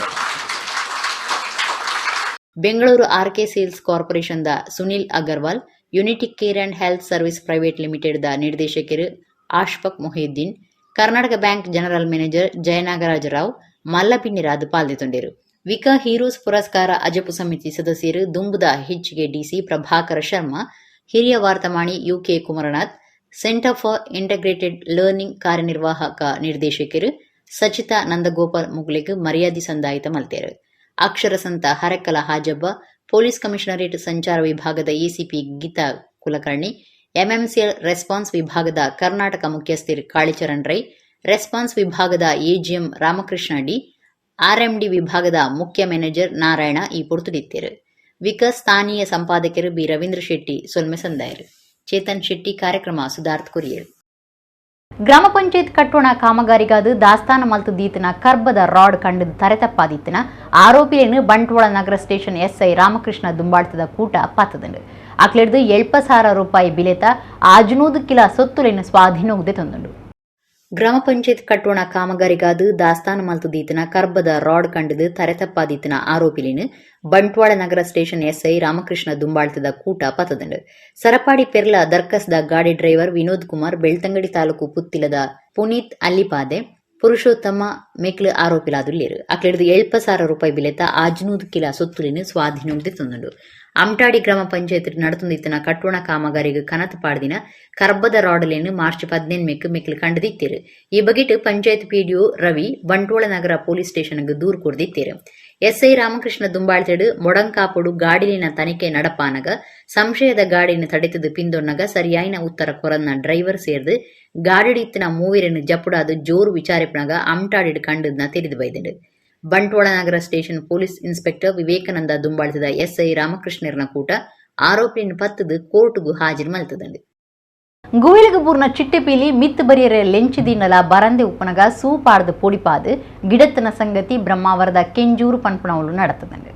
Speaker 1: ಬೆಂಗಳೂರು ಆರ್ಕೆ ಸೇಲ್ಸ್ ಕಾರ್ಪೊರೇಷನ್ ದ Sunil Agarwal, unity care and health service private limited ದ ನಿರ್ದೇಶಕರು Ashfaq Mohiyuddin, Karnataka bank general manager Jayanagaraja Rao ಮಲ್ಲಪಿನ್ನಿರಾದು ಪಾಲ್ಗೊಂಡಿರು. ವಿಕ ಹೀರೋಸ್ ಪುರಸ್ಕಾರ ಅಜಪು ಸಮಿತಿ ಸದಸ್ಯರು ದುಂಬುದ ಹೆಚ್ಚಿಗೆ ಡಿಸಿ ಪ್ರಭಾಕರ ಶರ್ಮಾ, ಹಿರಿಯ ವಾರ್ತಮಾನಿ UK Kumaranath, centre for integrated learning ಕಾರ್ಯನಿರ್ವಾಹಕ ನಿರ್ದೇಶಕರು ಸಚಿತಾ ನಂದಗೋಪಾಲ್ ಮುಗ್ಲೆಗ್ ಮರ್ಯಾದೆ ಸಂದಾಯಿತ ಮಲ್ತೇರು. ಅಕ್ಷರ ಸಂತ ಹರಕಲ ಹಾಜಬ್ಬ, ಪೊಲೀಸ್ ಕಮಿಷನರೇಟ್ ಸಂಚಾರ ವಿಭಾಗದ ಎಸಿಪಿ ಗೀತಾ ಕುಲಕರ್ಣಿ, ಎಂಎಂಸಿಎಲ್ ರೆಸ್ಪಾನ್ಸ್ ವಿಭಾಗದ ಕರ್ನಾಟಕ ಮುಖ್ಯಸ್ಥರು ಕಾಳಿಚರಣ್ ರೈ, ರೆಸ್ಪಾನ್ಸ್ ವಿಭಾಗದ ಎಜಿಎಂ ರಾಮಕೃಷ್ಣ ಡಿ, ಆರ್ಎಂಡಿ ವಿಭಾಗದ ಮುಖ್ಯ ಮ್ಯಾನೇಜರ್ ನಾರಾಯಣ ಈ ಪೊರ್ತುಡಿತ್ತೇರು. ವಿಕ ಸ್ಥಾನೀಯ ಸಂಪಾದಕರು ಬಿ ರವೀಂದ್ರ ಶೆಟ್ಟಿ ಸೊಲ್ಮೆ ಸಂದಾಯರು. ಚೇತನ್ ಶೆಟ್ಟಿ ಕಾರ್ಯಕ್ರಮ ಸುಧಾರ್ಥ ಕೊರಿಯರು. ಗ್ರಾಮ ಪಂಚಾಯತ್ ಕಟ್ಟೋಣ ಕಾಮಗಾರಿಗಾದ ದಾಸ್ತಾನ ಮಲ್ತು ದೀತನ ಕರ್ಬದ ರಾಡ್ ಕಂಡು ತರೆತಪ್ಪಾದೀತನ ಆರೋಪಿಯನ್ನು ಬಂಟ್ವಾಳ ನಗರ ಸ್ಟೇಷನ್ ಎಸ್ಐ ರಾಮಕೃಷ್ಣ ದುಂಬಾಳ್ತದ ಕೂಟ ಪತ್ತದಂಡು ಅಕ್ಲೆಡ್ದು 70,000 ರೂಪಾಯಿ ಬಿಲೆತ 500 ಕಿಲ ಸೊತ್ತುಲಿನ ಸ್ವಾಧೀನೋಗದೆ ತಂದುಂಡು. ಗ್ರಾಮ ಪಂಚಾಯತ್ ಕಟ್ಟೋಣ ಕಾಮಗಾರಿಗಾದ ದಾಸ್ತಾನ ಮಲ್ತು ದೀತನ ಕರ್ಬದ ರಾಡ್ ಕಂಡು ತರೆತಪ್ಪಾದೀತನ ಆರೋಪಿಲಿನ ಬಂಟ್ವಾಳ ನಗರ ಸ್ಟೇಷನ್ ಎಸ್ಐ ರಾಮಕೃಷ್ಣ ದುಂಬಾಳ್ತದ ಕೂಟ ಪತ್ತದಂಡು. ಸರಪಾಡಿ ಪೆರ್ಲ ದರ್ಕಸ್ದ ಗಾಡಿ ಡ್ರೈವರ್ ವಿನೋದ್ ಕುಮಾರ್, ಬೆಳ್ತಂಗಡಿ ತಾಲೂಕು ಪುತ್ತಿಲದ ಪುನೀತ್ ಅಲ್ಲಿಪಾದೆ, ಪುರುಷೋತ್ತಮ ಮೆಕ್ಲು ಆರೋಪಿಲಾದುಲ್ಲೇರು. ಅಕ್ಲೆಡ್ದು 70,000 ರೂಪಾಯಿ ಬಿಲೆತ 500 ಕಿಲ ಸೊತ್ತುಲಿನ ಸ್ವಾಧೀನೋಗದೆ ತಂದುಂಡು. ಅಮ್ಟಾಡಿ ಗ್ರಾಮ ಪಂಚಾಯತ್ ನಡತುಂದಿತ್ತನ ಕಟ್ಟೋಣ ಕಾಮಗಾರಿಗೆ ಕನತು ಪಾಡ್ದಿನ ಕರ್ಬದ ರಾಡಲೇನು ಮಾರ್ಚ್ 18 ಮೆಕ್ಲು ಕಂಡುದಿತ್ತೇರು. ಈ ಬಗೆಟ್ ಪಂಚಾಯತ್ ಪಿಡಿಒ ರವಿ ಬಂಟ್ವಾಳ ನಗರ ಪೊಲೀಸ್ ಸ್ಟೇಷನ್ಗೆ ದೂರು ಕೊಡ್ದಿತ್ತೇರು. ಎಸ್ಐ ರಾಮಕೃಷ್ಣ ದುಂಬಾಳ್ತೆಡು ಮೊಡಂಕಾಪೊಡು ಗಾಡಿಲಿನ ತನಿಖೆ ನಡಪಾನಗ ಸಂಶಯದ ಗಾಡಿನ ತಡೆತದು ಪಿಂದೊನ್ನಗ ಸರಿಯಾಯಿನ ಉತ್ತರ ಕೊರನ್ನ ಡ್ರೈವರ್ ಸೇರ್ದು ಗಾಡಿಡಿತ್ತಿನ ಮೂವಿರನ್ನು ಜಪುಡಾದು ಜೋರು ವಿಚಾರಿಪನಗ ಅಮ್ಟಾಡಿಡ್ ಕಂಡದ್ನ ತಿಳಿದು ಬೈದಂಡು. ಬಂಟ್ವಾಳ ನಗರ ಸ್ಟೇಷನ್ ಪೊಲೀಸ್ ಇನ್ಸ್ಪೆಕ್ಟರ್ ವಿವೇಕಾನಂದ ದುಂಬಾಳಿಸಿದ ಎಸ್ಐ ರಾಮಕೃಷ್ಣರ್ನ ಕೂಟ ಆರೋಪಿಯನ್ನು ಪತ್ತದು ಕೋರ್ಟ್ಗೂ ಹಾಜರು ಮಲ್ತದಂಡು. ಗೂಯಿಲಗಪೂರ್ನ ಚಿಟ್ಟೆಪೀಲಿ ಮಿತ್ತು ಬರಿಯರೆ ಲೆಂಚಿದೀನಲ ಬರಂದೆ ಉಪ್ಪನಗ ಸೂಪಾಡ್ದು ಪೊಡಿಪಾದು ಗಿಡತ್ತನ ಸಂಗತಿ ಬ್ರಹ್ಮಾವರದ ಕೆಂಜೂರು ಪನ್ಪಣವಲು நடத்துதுண்டு.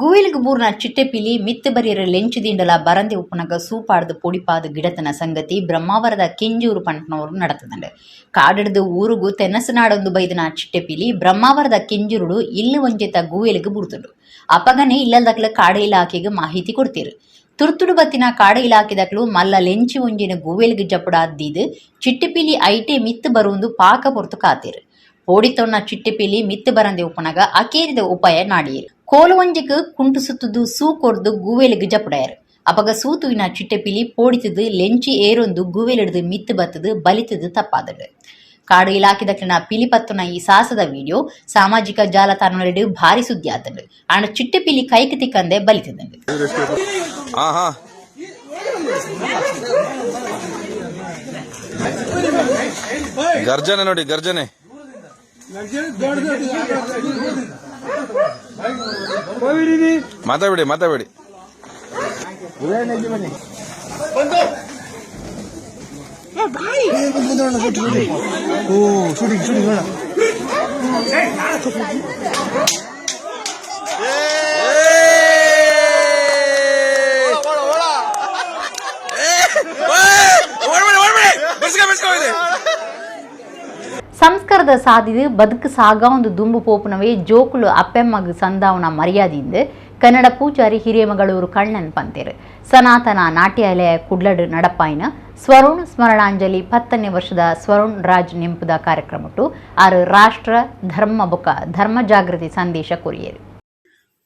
Speaker 1: ಗೂಯಿಲಗಪೂರ್ನ ಚಿಟ್ಟೆಪೀಲಿ ಮಿತ್ತು ಬರಿಯರೆ ಲೆಂಚಿದೀಂಡಲ ಬರಂದೆ ಉಪ್ಪನಗ ಸೂಪಾಡ್ದು ಪೊಡಿಪಾದು ಗಿಡತ್ತನ ಸಂಗತಿ ಬ್ರಹ್ಮಾವರದ ಕೆಂಜೂರು ಪನ್ಪಣವಲು நடத்துதுண்டு. ಕಾಡಿಡ್ದು ಊರುಗೂ ತೆನ್ನಸನಾಡೊಂದು ಬೈದನ ಚಿಟ್ಟೆಪೀಲಿ ಬ್ರಹ್ಮಾವರದ ಕೆಂಜೂರುಡು ಇಲ್ಲು ಒಂಜೆತ ಗೂಯಿಲಗ ಬುಡ್ತುಂಡು. ಅಪಗನೆ ಇಲ್ಲದಕ್ಲ ಕಾಡು ಇಲಾಖೆಗೆ ಮಾಹಿತಿ ಕೊಡ್ತೀರು. ತುರ್ತುಡು ಬತ್ತಿನ ಕಾಡು ಇಲಾಖೆದಕ್ಲು ಮಲ್ಲ ಲೆಂಚಿ ಒಂಜಿನ ಗೂವೆಲ್ಗೆ ಜಪಡಾದ್ದೀದು ಚಿಟ್ಟೆಪೀಲಿ ಐಟೆ ಮಿತ್ತು ಬರುವುದು ಪಾಕ ಪೊರ್ತು ಕಾತೀರು. ಪೋಡಿತೊನ್ನ ಚಿಟ್ಟೆಪೀಲಿ ಮಿತ್ತು ಬರಂದೆ ಉಪ್ಪನಗ ಅಕೇರಿದ ಉಪಾಯ ನಾಡಿಯರು. ಕೋಲು ಒಂಜಕ್ಕೆ ಕುಂಟು ಸುತ್ತುದು ಸೂ ಕೊರ್ದು ಗೂವೆಲ್ಗೆ ಜಪಡಾಯರು. ಅಪಗ ಸೂತುವಿನ ಚಿಟ್ಟೆಪೀಲಿ ಪೋಡಿತದು ಲೆಂಚಿ ಏರೊಂದು ಗೂವೆಲಿಡ್ದು ಮಿತ್ತು ಬತ್ತದು ಬಲಿತದು ತಪ್ಪಾದಡು. ಕಾಡು ಇಲಾಖೆದಕ್ಲಿನ ಪಿಲಿಪತ್ತುನ ಈ ಸಾಹಸದ ವಿಡಿಯೋ ಸಾಮಾಜಿಕ ಜಾಲತಾಣಗಳಲ್ಲಿ ಭಾರಿ ಸುದ್ದಿ ಆತಂಡು. ಆಂಡ ಚಿಟ್ಟೆಪೀಲಿ ಕೈಕ್ ತಿಕ್ಕಂದೆ ಬಲಿತದಂಡು.
Speaker 9: ಗರ್ಜನೆ ನೋಡಿ, ಗರ್ಜನೆ ಮಾತಾಬೇಡಿ.
Speaker 1: ಸಂಸ್ಕಾರದ ಸಾಧಿದು ಬದುಕು ಸಾಗ ಒಂದು ದುಂಬು ಪೋಪುನವೇ ಜೋಕುಲು ಅಪ್ಪೆಮ್ಮಗ ಸಂದಾವನ ಮರ್ಯಾದೆಯಿಂದ ಕನ್ನಡ ಪೂಜಾರಿ ಹಿರೇಮಗಳೂರು ಕಣ್ಣನ್ ಪಂತೇರು. ಸನಾತನ ನಾಟ್ಯಾಲಯ ಕುಡ್ಲಡ್ ನಡಪಾಯಿನ ಸ್ವರುಣ್ ಸ್ಮರಣಾಂಜಲಿ 10ನೇ ವರ್ಷದ ಸ್ವರುಣ್ ರಾಜ್ ನೆಂಪುದ ಕಾರ್ಯಕ್ರಮಟ್ಟು ಆರು ರಾಷ್ಟ್ರ ಧರ್ಮ ಬೊಕ ಧರ್ಮ ಜಾಗೃತಿ ಸಂದೇಶ ಕೊರಿಯರು.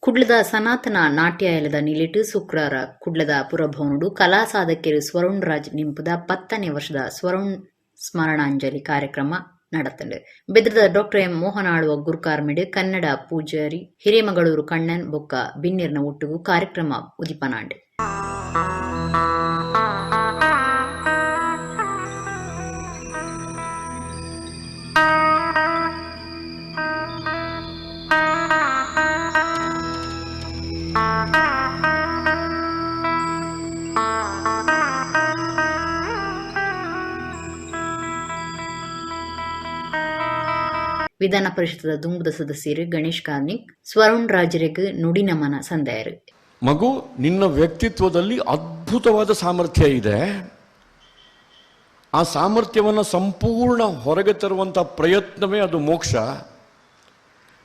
Speaker 1: ಕುಡ್ಲದ ಸನಾತನ ನಾಟ್ಯಾಲಯದ ನಿಲಿಟು ಶುಕ್ರವಾರ ಕುಡ್ಲದ ಪುರಭವನುಡು ಕಲಾ ಸಾಧಕರು ಸ್ವರುಣ್ ರಾಜ್ ನೆಂಪುದ 10ನೇ ವರ್ಷದ ಸ್ವರುಣ್ ಸ್ಮರಣಾಂಜಲಿ ಕಾರ್ಯಕ್ರಮ நடத்தண்டு. ಬೆದ್ರದ ಡಾಕ್ಟರ್ ಎಂ ಮೋಹನ್ ಆಳುವ ಗುರುಕಾರ್ಮಿಡ್ ಕನ್ನಡ ಪೂಜಾರಿ ಹಿರೇಮಗಳೂರು ಕಣ್ಣನ್ ಬೊಕ್ಕ ಬಿನ್ನಿರ್ನ ಒಟ್ಟುಗು ಕಾರ್ಯಕ್ರಮ ಉದಿಪನಾಂಡ್. ವಿಧಾನ ಪರಿಷತ್ದ ದುಂಬುದ ಸದಸ್ಯರು ಗಣೇಶ್ ಕಾರ್ನಿಕ್ ಸ್ವರುಣ್ ರಾಜರಿಗೆ ನುಡಿ ನಮನ ಸಂದಾಯರು.
Speaker 10: ಮಗು, ನಿನ್ನ ವ್ಯಕ್ತಿತ್ವದಲ್ಲಿ ಅದ್ಭುತವಾದ ಸಾಮರ್ಥ್ಯ ಇದೆ. ಆ ಸಾಮರ್ಥ್ಯವನ್ನು ಸಂಪೂರ್ಣ ಹೊರಗೆ ತರುವಂಥ ಪ್ರಯತ್ನವೇ ಅದು ಮೋಕ್ಷ.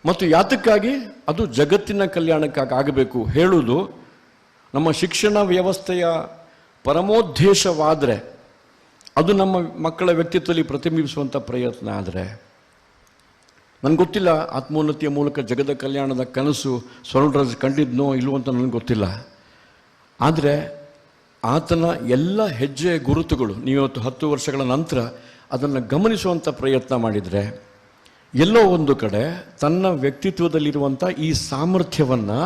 Speaker 10: ಮತ್ತು ಯಾತಕ್ಕಾಗಿ? ಅದು ಜಗತ್ತಿನ ಕಲ್ಯಾಣಕ್ಕಾಗಿ ಆಗಬೇಕು. ಹೇಳುವುದು ನಮ್ಮ ಶಿಕ್ಷಣ ವ್ಯವಸ್ಥೆಯ ಪರಮೋದ್ದೇಶವಾದರೆ, ಅದು ನಮ್ಮ ಮಕ್ಕಳ ವ್ಯಕ್ತಿತ್ವದಲ್ಲಿ ಪ್ರತಿಬಿಂಬಿಸುವಂಥ ಪ್ರಯತ್ನ ಆದರೆ, ನನಗೆ ಗೊತ್ತಿಲ್ಲ ಆತ್ಮೋನ್ನತಿಯ ಮೂಲಕ ಜಗದ ಕಲ್ಯಾಣದ ಕನಸು ಸ್ವರ್ಣರಾಜ್ ಕಂಡಿದ್ನೋ ಇಲ್ವೋ ಅಂತ ನನಗೆ ಗೊತ್ತಿಲ್ಲ. ಆದರೆ ಆತನ ಎಲ್ಲ ಹೆಜ್ಜೆಯ ಗುರುತುಗಳು ನೀವತ್ತು 10 ವರ್ಷಗಳ ನಂತರ ಅದನ್ನು ಗಮನಿಸುವಂಥ ಪ್ರಯತ್ನ ಮಾಡಿದರೆ, ಎಲ್ಲೋ ಒಂದು ಕಡೆ ತನ್ನ ವ್ಯಕ್ತಿತ್ವದಲ್ಲಿರುವಂಥ ಈ ಸಾಮರ್ಥ್ಯವನ್ನು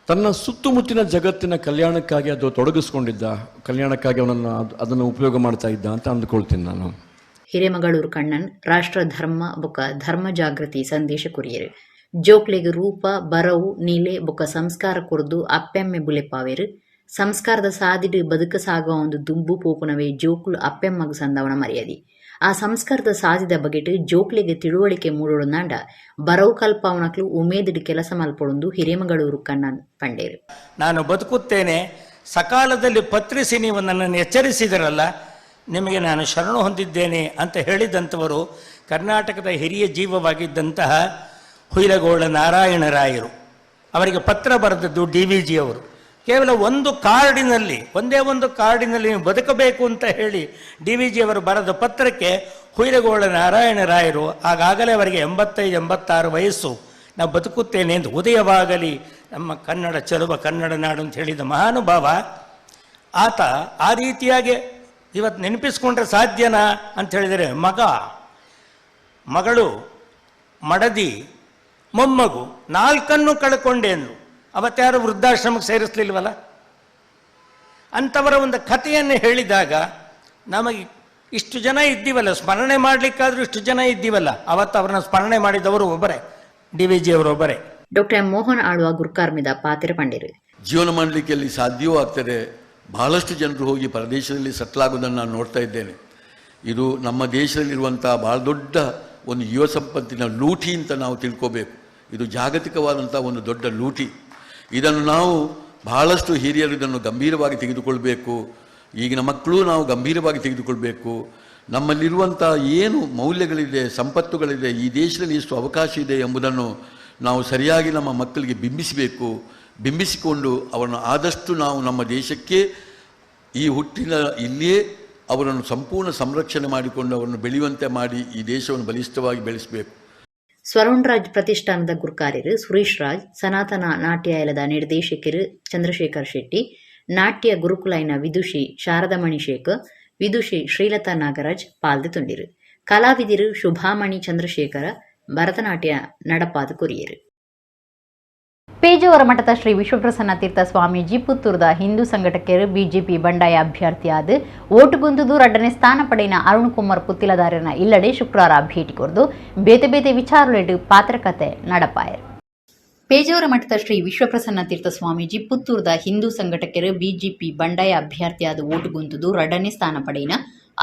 Speaker 10: ತನ್ನ ಸುತ್ತಮುತ್ತಿನ ಜಗತ್ತಿನ ಕಲ್ಯಾಣಕ್ಕಾಗಿ ಅದು ತೊಡಗಿಸ್ಕೊಂಡಿದ್ದ, ಕಲ್ಯಾಣಕ್ಕಾಗಿ ಅದನ್ನು ಉಪಯೋಗ ಮಾಡ್ತಾ ಇದ್ದ ಅಂತ ಅಂದ್ಕೊಳ್ತೀನಿ ನಾನು.
Speaker 1: ಹಿರೇಮಗಳೂರು ಕಣ್ಣನ್ ರಾಷ್ಟ್ರ ಧರ್ಮ ಬೊಕ ಧರ್ಮ ಜಾಗೃತಿ ಸಂದೇಶ ಕೊರಿಯರು. ಜೋಕ್ಲೆಗೆ ರೂಪ ಬರವು ನೀಲೆ ಬೊಕ ಸಂಸ್ಕಾರ ಕೊರ್ದು ಅಪ್ಪೆಮ್ಮೆ ಬುಲೆಪಾವೆರು. ಸಂಸ್ಕಾರದ ಸಾದಿಡು ಬದುಕ ಸಾಗುವ ಒಂದು ದುಂಬು ಪೋಪುನವೇ ಜೋಕ್ಲು ಅಪ್ಪೆಮ್ಮಗ ಸಂದಾವನ ಮರ್ಯಾದೆ. ಆ ಸಂಸ್ಕಾರದ ಸಾಧಿದ ಬಗೆಟ್ ಜೋಕ್ಲೆಗೆ ತಿಳುವಳಿಕೆ ಮೂಡೋಣಾಂಡ ಬರವು ಕಲ್ಪಾವನಕ್ಲು ಉಮೇದಿಡು ಕೆಲಸ ಮಲ್ಪೊಂದು ಹಿರೇಮಗಳೂರು ಕಣ್ಣನ್ ಪಂಡೇರು.
Speaker 11: ನಾನು ಬದುಕುತ್ತೇನೆ, ಸಕಾಲದಲ್ಲಿ ಪತ್ರಿಸಿ ನೀವು ನನ್ನನ್ನು ಎಚ್ಚರಿಸಿದರಲ್ಲ, ನಿಮಗೆ ನಾನು ಶರಣು ಹೊಂದಿದ್ದೇನೆ ಅಂತ ಹೇಳಿದಂಥವರು ಕರ್ನಾಟಕದ ಹಿರಿಯ ಜೀವವಾಗಿದ್ದಂತಹ ಹುಯಿಲಗೋಳ ನಾರಾಯಣರಾಯರು. ಅವರಿಗೆ ಪತ್ರ ಬರೆದದ್ದು DVG ಅವರು. ಕೇವಲ ಒಂದೇ ಒಂದು ಕಾರ್ಡಿನಲ್ಲಿ ನೀವು ಬದುಕಬೇಕು ಅಂತ ಹೇಳಿ DVG ಅವರು ಬರೆದ ಪತ್ರಕ್ಕೆ ಹುಯಿಲಗೋಳ ನಾರಾಯಣರಾಯರು ಆಗಾಗಲೇ ಅವರಿಗೆ 85-86 ವಯಸ್ಸು, ನಾವು ಬದುಕುತ್ತೇನೆ ಎಂದು ಉದಯವಾಗಲಿ ನಮ್ಮ ಕನ್ನಡ ಚೆಲುವ ಕನ್ನಡ ನಾಡು ಅಂತ ಹೇಳಿದ ಮಹಾನುಭಾವ. ಆತ ಆ ರೀತಿಯಾಗಿ ಇವತ್ತು ನೆನಪಿಸ್ಕೊಂಡ್ರೆ ಸಾಧ್ಯನಾ ಅಂತ ಹೇಳಿದರೆ, ಮಗಳು, ಮಡದಿ, ಮೊಮ್ಮಗು 4 ಕಳ್ಕೊಂಡೆ ಅಂದರು. ಅವತ್ತಾರು ವೃದ್ಧಾಶ್ರಮಕ್ಕೆ ಸೇರಿಸಲಿಲ್ವಲ್ಲ. ಅಂಥವರ ಒಂದು ಕಥೆಯನ್ನು ಹೇಳಿದಾಗ ನಮಗೆ ಇಷ್ಟು ಜನ ಇದ್ದೀವಲ್ಲ, ಸ್ಮರಣೆ ಮಾಡಲಿಕ್ಕಾದ್ರೂ ಇಷ್ಟು ಜನ ಇದ್ದೀವಲ್ಲ, ಅವತ್ತು ಅವರನ್ನ ಸ್ಮರಣೆ ಮಾಡಿದವರು ಒಬ್ಬರೇ, DVG ಅವರು ಒಬ್ಬರೇ.
Speaker 1: ಡಾಕ್ಟರ್ ಮೋಹನ್ ಆಳ್ವ ಗುರುಕಾರ್ಮಿದ ಪಾತ್ರ ಪಂಡಿರು.
Speaker 10: ಜೀವನ ಮಾಡಲಿಕ್ಕೆ ಅಲ್ಲಿ ಸಾಧ್ಯವೂ ಆಗ್ತದೆ. ಬಹಳಷ್ಟು ಜನರು ಹೋಗಿ ಪರದೇಶದಲ್ಲಿ ಸೆಟ್ಲ್ ಆಗೋದನ್ನು ನಾನು ನೋಡ್ತಾ ಇದ್ದೇನೆ. ಇದು ನಮ್ಮ ದೇಶದಲ್ಲಿರುವಂಥ ಭಾಳ ದೊಡ್ಡ ಒಂದು ಯುವ ಸಂಪತ್ತಿನ ಲೂಟಿ ಅಂತ ನಾವು ತಿಳ್ಕೋಬೇಕು. ಇದು ಜಾಗತಿಕವಾದಂಥ ಒಂದು ದೊಡ್ಡ ಲೂಟಿ. ಇದನ್ನು ನಾವು ಬಹಳಷ್ಟು ಹಿರಿಯರು ಇದನ್ನು ಗಂಭೀರವಾಗಿ ತೆಗೆದುಕೊಳ್ಬೇಕು. ಈಗಿನ ಮಕ್ಕಳು ನಾವು ಗಂಭೀರವಾಗಿ ತೆಗೆದುಕೊಳ್ಬೇಕು. ನಮ್ಮಲ್ಲಿರುವಂಥ ಏನು ಮೌಲ್ಯಗಳಿದೆ, ಸಂಪತ್ತುಗಳಿದೆ, ಈ ದೇಶದಲ್ಲಿ ಎಷ್ಟು ಅವಕಾಶ ಇದೆ ಎಂಬುದನ್ನು ನಾವು ಸರಿಯಾಗಿ ನಮ್ಮ ಮಕ್ಕಳಿಗೆ ಬಿಂಬಿಸಬೇಕು. ಬಿಂಬಿಸಿಕೊಂಡು ಅವರನ್ನು ಆದಷ್ಟು ನಾವು ನಮ್ಮ ದೇಶಕ್ಕೆ ಈ ಹುಟ್ಟಿನ ಇಲ್ಲಿಯೇ ಅವರನ್ನು ಸಂಪೂರ್ಣ ಸಂರಕ್ಷಣೆ ಮಾಡಿಕೊಂಡು ಅವರನ್ನು ಬೆಳೆಯುವಂತೆ ಮಾಡಿ ಈ ದೇಶವನ್ನು ಬಲಿಷ್ಠವಾಗಿ ಬೆಳೆಸಬೇಕು.
Speaker 1: ಸ್ವರುಣ್ ಪ್ರತಿಷ್ಠಾನದ ಗುರುಕಾರ್ಯರು ಸುರೇಶ್ ರಾಜ್, ಸನಾತನ ನಾಟ್ಯಾಲಯದ ನಿರ್ದೇಶಕರು ಚಂದ್ರಶೇಖರ್ ಶೆಟ್ಟಿ, ನಾಟ್ಯ ಗುರುಕುಲೈನ ವಿದುಷಿ ಶಾರದಮಣಿ ಶೇಖರ್, ವಿದುಷಿ ಶ್ರೀಲತಾ ನಾಗರಾಜ್ ಪಾಲ್ಗೊಂಡಿರು. ಕಲಾವಿದರು ಶುಭಾಮಣಿ ಚಂದ್ರಶೇಖರ ಭರತನಾಟ್ಯ ನಡಪಾದ ಕೊರಿಯರು. ಪೇಜಾವರ ಮಠದ ಶ್ರೀ ವಿಶ್ವಪ್ರಸನ್ನ ತೀರ್ಥ ಸ್ವಾಮೀಜಿ ಪುತ್ತೂರದ ಹಿಂದೂ ಸಂಘಟಕರು ಬಿಜೆಪಿ ಬಂಡಾಯ ಅಭ್ಯರ್ಥಿಯಾದ ಓಟುಗುಂದುದು 2ನೇ ಸ್ಥಾನ ಪಡೆಯಿನ ಅರುಣ್ ಕುಮಾರ್ ಪುತ್ತಿಲದಾರನ ಇಲ್ಲಡೆ ಶುಕ್ರವಾರ ಭೇಟಿ ಕೊರ್ದು ಬೇತೆ ಬೇತೆ ವಿಚಾರಗಳು ಪಾತ್ರಕತೆ ನಡಪಾಯರು. ಪೇಜಾವರ ಮಠದ ಶ್ರೀ ವಿಶ್ವಪ್ರಸನ್ನ ತೀರ್ಥ ಸ್ವಾಮೀಜಿ ಪುತ್ತೂರದ ಹಿಂದೂ ಸಂಘಟಕರು ಬಿಜೆಪಿ ಬಂಡಾಯ ಅಭ್ಯರ್ಥಿಯಾದ ಓಟುಗುಂದುದು 2ನೇ ಸ್ಥಾನ ಪಡೆಯಿನ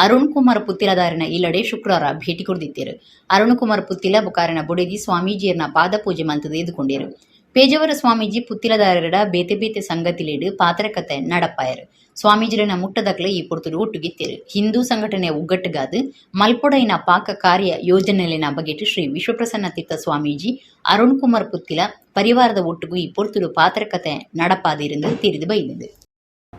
Speaker 1: ಅರುಣ್ ಕುಮಾರ್ ಪುತ್ತಿಲದಾರನ ಇಲ್ಲಡೆ ಶುಕ್ರವಾರ ಭೇಟಿ ಕೊಡ್ದಿದ್ದರು. ಅರುಣ್ ಕುಮಾರ್ ಪುತ್ತಿಲ ಬುಕಾರನ ಬುಡೆದಿ ಸ್ವಾಮೀಜಿಯರನ್ನ ಪಾದಪೂಜೆ ಮಂತದ ಎದುಕೊಂಡಿರು. ಪೇಜಾವರ ಸ್ವಾಮೀಜಿ ಪುತ್ತಿಲದಾರರ ಬೇತೆ ಬೇತೆ ಸಂಗತಿಲೇಡು ಪಾತ್ರಕತೆ ನಡಪಾಯರು. ಸ್ವಾಮೀಜಿರನ್ನ ಮುಟ್ಟದಕ್ಲೆ ಈ ಪೊರ್ತುಡು ಒಟ್ಟುಗಿತ್ತೇರು. ಹಿಂದೂ ಸಂಘಟನೆಯ ಒಗ್ಗಟ್ಟುಗಾದು ಮಲ್ಪೊಡೈನ ಪಾಕ ಕಾರ್ಯ ಯೋಜನೆಲಿನ ಬಗೆಟ್ ಶ್ರೀ ವಿಶ್ವಪ್ರಸನ್ನ ತೀರ್ಥ ಸ್ವಾಮೀಜಿ ಅರುಣ್ ಕುಮಾರ್ ಪುತ್ತಿಲ ಪರಿವಾರದ ಒಟ್ಟುಗೂ ಈ ಪೊರ್ತುಡು ಪಾತ್ರಕತೆ ನಡಪಾದಿருந்து ತಿಳಿದು ಬೈದಿದೆ.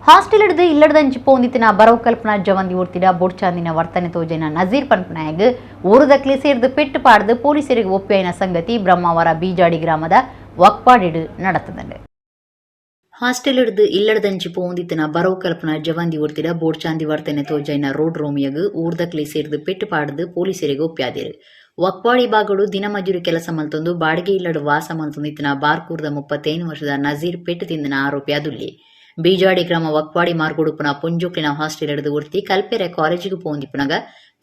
Speaker 1: ಹಾಸ್ಟೆಲ್ ಹಿಡಿದು ಇಲ್ಲಡದಂಚಿ ಪೋಂದಿತ್ತಿನ ಬರವು ಕಲ್ಪನಾ ಜವಂದಿ ಒರ್ತಿಡ ಬೊಡ್ಚಾಂದಿನ ವರ್ತನೆ ತೋಜನ ನಜೀರ್ ಪನ್ಪನಾಯಗ್ ಊರುದಕ್ಲೆ ಸೇರಿದು ಪೆಟ್ಟು ಪಾಡ್ದು ಪೊಲೀಸರಿಗೆ ಒಪ್ಪಿನ ಸಂಗತಿ ಬ್ರಹ್ಮಾವರ ಬೀಜಾಡಿ ಗ್ರಾಮದ ವಕ್ಪಾಡಿಡು நடத்துது. ಹಾಸ್ಟೆಲ್ ಹಿಡಿದು ಇಲ್ಲಡದಂಚಿ ಪೋಂದಿತ್ತಿನ ಬರವು ಕಲ್ಪನಾ ಜವಂದಿ ಒರ್ತಿಡ ಬೋಡ್ಚಾಂದಿ ವರ್ತನೆ ತೋಜೈನ ರೋಡ್ ರೋಮಿಯಗ್ ಊರ್ದಕ್ಲೆ ಸೇರಿದು ಪೆಟ್ಟು ಪಾಡ್ದು ಪೊಲೀಸರಿಗೆ ಒಪ್ಪ್ಯಾದಿರು. ವಕ್ಪಾಡಿ ಬಾಗಳು ದಿನ ಮಜೂರಿ ಕೆಲಸ ಮಲ್ತೊಂದು ಬಾಡಿಗೆ ಇಲ್ಲಡು ವಾಸ ಮಲ್ತೊಂದಿತ್ತಿನ ಬಾರ್ಕೂರ್ದ 35 ವರ್ಷದ ನಜೀರ್ ಪೆಟ್ಟು ತಿಂದಿನ ಆರೋಪಿ ಅದುಲ್ಲೆ. ಬೀಜಾಡಿ ಗ್ರಾಮ ವಕ್ವಾಡಿ ಮಾರ್ಗುಡುಪುನ ಪುಂಜುಕ್ಲಿನ ಹಾಸ್ಟೆಲ್ ಹಿಡಿದು ಒರ್ತಿ ಕಲ್ಪೆರೆ ಕಾಲೇಜಿಗೆ ಪೋಂದಿಪ್ಪುನಗ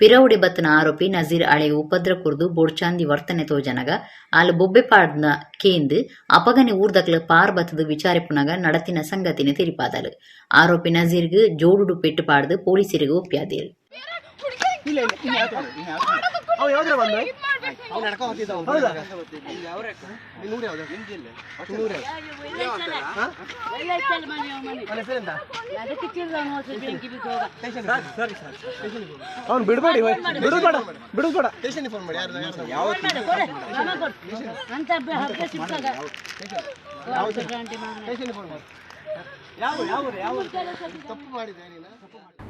Speaker 1: ಪಿರವುಡಿ ಬತ್ತನ ಆರೋಪಿ ನಜೀರ್ ಅಳೆ ಉಪದ್ರ ಕುರ್ದು ಬೋಡ್ಚಾಂದಿ ವರ್ತನೆ ತೋಜನಗ ಅಲ್ಲಿ ಬೊಬ್ಬೆ ಪಾಡ್ನ ಕೇಂದು ಅಪಗನೆ ಊರ್ದಕ್ಲ ಪಾರ್ ಬತ್ತದು ವಿಚಾರಿಪುನಗ ನಡತಿನ ಸಂಗತಿನ ತಿರಿಪಾದಲು. ಆರೋಪಿ ನಜೀರ್ಗೆ ಜೋಡುಡು ಪೆಟ್ಟು ಪಾಡ್ದು ಪೊಲೀಸರಿಗೆ ಒಪ್ಪ್ಯಾದಿರು.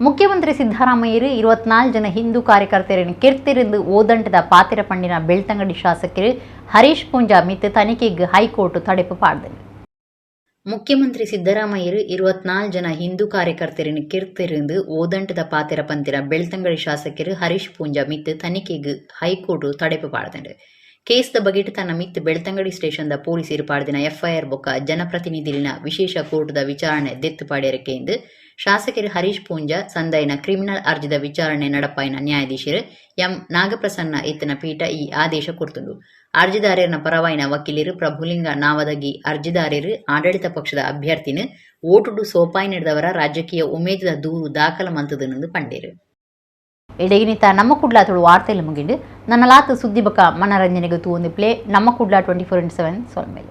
Speaker 1: ಮುಖ್ಯಮಂತ್ರಿ ಸಿದ್ದರಾಮಯ್ಯರು 24 ಜನ ಹಿಂದೂ ಕಾರ್ಯಕರ್ತರನ್ನು ಕೆರ್ತಿರಿದು ಓದಂಟದ ಪಾತಿರ ಪಂಡಿನ ಬೆಳ್ತಂಗಡಿ ಶಾಸಕರು ಹರೀಶ್ ಪೂಂಜಾ ಮಿತ್ತು ತನಿಖೆಗೆ ಹೈಕೋರ್ಟ್ ತಡೆಪು ಪಾಡಿದರು. ಮುಖ್ಯಮಂತ್ರಿ ಸಿದ್ದರಾಮಯ್ಯರು 24 ಜನ ಹಿಂದೂ ಕಾರ್ಯಕರ್ತರನ್ನು ಕೆರ್ತಿರಿದು ಓದಂಟದ ಪಾತಿರ ಪಂತಿರ ಬೆಳ್ತಂಗಡಿ ಶಾಸಕರು ಹರೀಶ್ ಪೂಂಜಾ ಮಿತ್ತು ತನಿಖೆಗೆ ಹೈಕೋರ್ಟ್ ತಡೆಪು ಪಾಡಿದರು. ಕೇಸ್ದ ಬಗೆಟ್ ತನ್ನ ಮಿತ್ತು ಬೆಳ್ತಂಗಡಿ ಸ್ಟೇಷನ್ದ ಪೊಲೀಸರು ಪಾಡ್ದಿನ FIR ಬೊಕ್ಕ ಜನಪ್ರತಿನಿಧಿಲಿನ ವಿಶೇಷ ಕೋರ್ಟ್ದ ವಿಚಾರಣೆ ದೆತ್ತುಪಾಡ್ಯರಕ್ಕೆ ಎಂದು ಶಾಸಕರು ಹರೀಶ್ ಪೂಂಜಾ ಸಂದಾಯನ ಕ್ರಿಮಿನಲ್ ಅರ್ಜಿದ ವಿಚಾರಣೆ ನಡಪಾಯಿನ ನ್ಯಾಯಾಧೀಶರು ಎಂ ನಾಗಪ್ರಸನ್ನ ಎತ್ತಿನ ಪೀಠ ಈ ಆದೇಶ ಕೊಡ್ತುಂಡು. ಅರ್ಜಿದಾರರ ಪರವಾಯಿನ ವಕೀಲರು ಪ್ರಭುಲಿಂಗ ನಾವದಗಿ ಅರ್ಜಿದಾರರು ಆಡಳಿತ ಪಕ್ಷದ ಅಭ್ಯರ್ಥಿನ ಓಟುಡು ಸೋಪಾಯಿ ನಡೆದವರ ರಾಜಕೀಯ ಉಮೇದದ ದೂರು ದಾಖಲ ಮಂತದನೆಂದು ಪಂಡೇರು. ಇಡಗಿನಿತ ನಮ್ಮ ಕುಡ್ಲಾತೋಡು ವಾರ್ತೆಯಲ್ಲಿ ಮುಗಿಂಡು ನನ್ನ ಲಾತು ಸುದ್ದಿ ಬಕ ಮನರಂಜನೆಗೆ ತೂಂದು ಪ್ಲೇ ನಮ್ಮ ಕುಡ್ಲಾ 24/7 ಸೊಲ್ಮೇಲೆ.